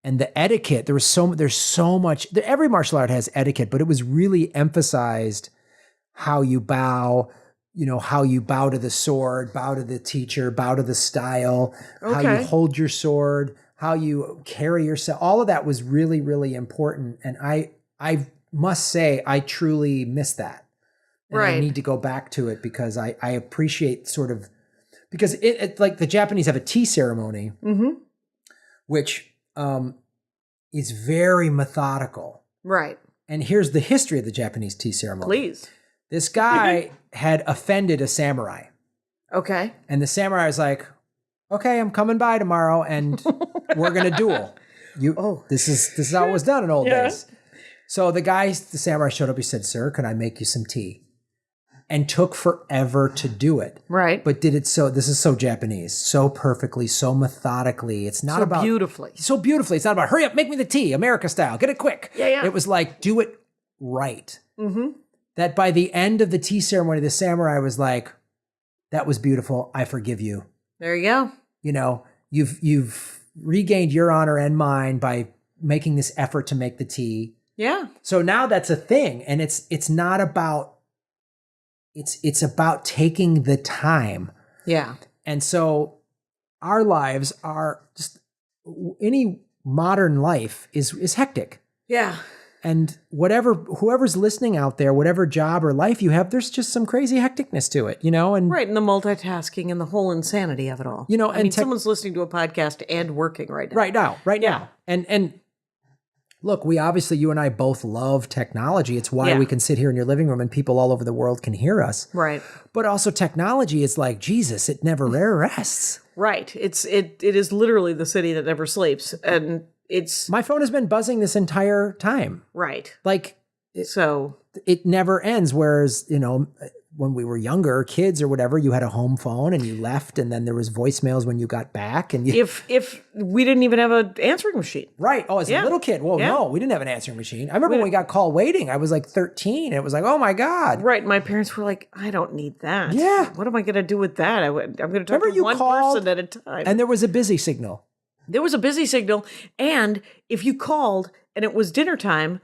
and the etiquette, there's so much, every martial art has etiquette, but it was really emphasized how you bow, how you bow to the sword, bow to the teacher, bow to the style, how you hold your sword, how you carry yourself. All of that was really, really important. And I must say, I truly miss that. And I need to go back to it because I appreciate sort of, because it like the Japanese have a tea ceremony, which is very methodical. Right. And here's the history of the Japanese tea ceremony. Please. This guy had offended a samurai. Okay. And the samurai was like, okay, I'm coming by tomorrow and we're going to duel. This is how it was done in old days. So the samurai showed up. He said, sir, can I make you some tea? And took forever to do it. Right. But did it this is so Japanese, so perfectly, so methodically. It's not about... So beautifully. It's not about, hurry up, make me the tea, America style, get it quick. Yeah. It was like, do it right. That by the end of the tea ceremony, the samurai was like, that was beautiful, I forgive you. There you go. You've regained your honor and mine by making this effort to make the tea. Yeah. So now that's a thing. And it's not about... It's about taking the time. Yeah. And so our lives are just, any modern life is hectic. Yeah. And whoever's listening out there, whatever job or life you have, there's just some crazy hecticness to it, and right. And the multitasking and the whole insanity of it all. I mean, someone's listening to a podcast and working right now. Right now. And look, you and I both love technology. It's why we can sit here in your living room and people all over the world can hear us. Right. But also technology is like, Jesus, it never rests. Right. It is literally the city that never sleeps. And my phone has been buzzing this entire time. Right. Like, it never ends. Whereas, when we were younger, kids or whatever, you had a home phone and you left, and then there was voicemails when you got back. And if we didn't even have an answering machine. Right. Oh, as a little kid. Well, no, we didn't have an answering machine. I remember when we got call waiting, I was like 13. It was like, oh my God. Right. My parents were like, I don't need that. Yeah. What am I going to do with that? I'm going to talk to one person at a time. And there was a busy signal. There was a busy signal. And if you called and it was dinner time,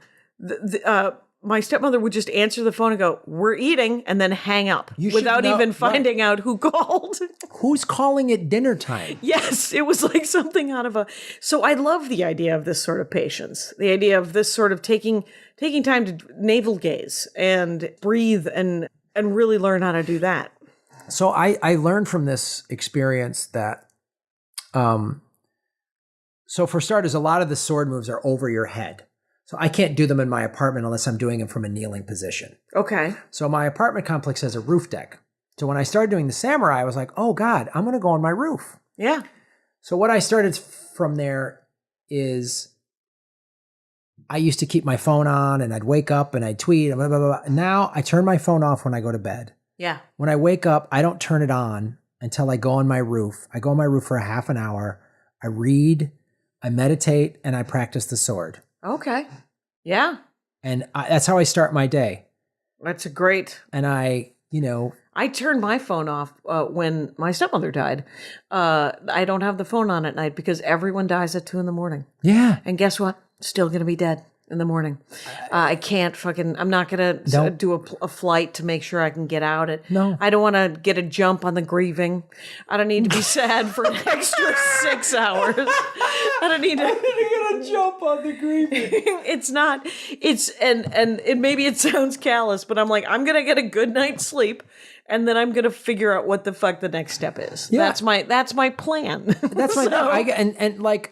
my stepmother would just answer the phone and go, we're eating, and then hang up without even finding out who called. Who's calling at dinner time? Yes, it was like something out of so I love the idea of this sort of patience, the idea of this sort of taking time to navel gaze and breathe and really learn how to do that. So I learned from this experience that, so for starters, a lot of the sword moves are over your head. So I can't do them in my apartment unless I'm doing them from a kneeling position. Okay. So my apartment complex has a roof deck. So when I started doing the samurai, I was like, oh God, I'm going to go on my roof. Yeah. So what I started from there is I used to keep my phone on and I'd wake up and I'd tweet and blah, blah, blah. And now I turn my phone off when I go to bed. Yeah. When I wake up, I don't turn it on until I go on my roof. I go on my roof for a half an hour. I read, I meditate, and I practice the sword. Okay. Yeah. And that's how I start my day. That's a great. And I turned my phone off when my stepmother died. I don't have the phone on at night because everyone dies at 2 a.m. Yeah. And guess what? Still going to be dead in the morning. I can't I'm not going to do a flight to make sure I can get out. No. I don't want to get a jump on the grieving. I don't need to be sad for an extra 6 hours. I don't need to get a jump on the grieving. And maybe it sounds callous, but I'm like, I'm going to get a good night's sleep. And then I'm going to figure out what the fuck the next step is. Yeah. That's my plan. That's my,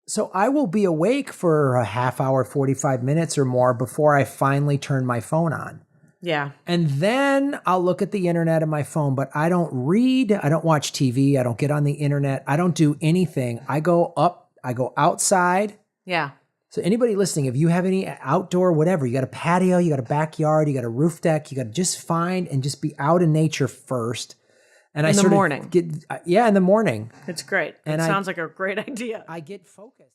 so I will be awake for a half hour, 45 minutes or more before I finally turn my phone on. Yeah. And then I'll look at the internet on my phone, but I don't read. I don't watch TV. I don't get on the internet. I don't do anything. I go outside. Yeah. So anybody listening, if you have any outdoor, whatever, you got a patio, you got a backyard, you got a roof deck, you got to just find and just be out in nature first. And in the morning. In the morning. It's great. It sounds like a great idea. I get focused.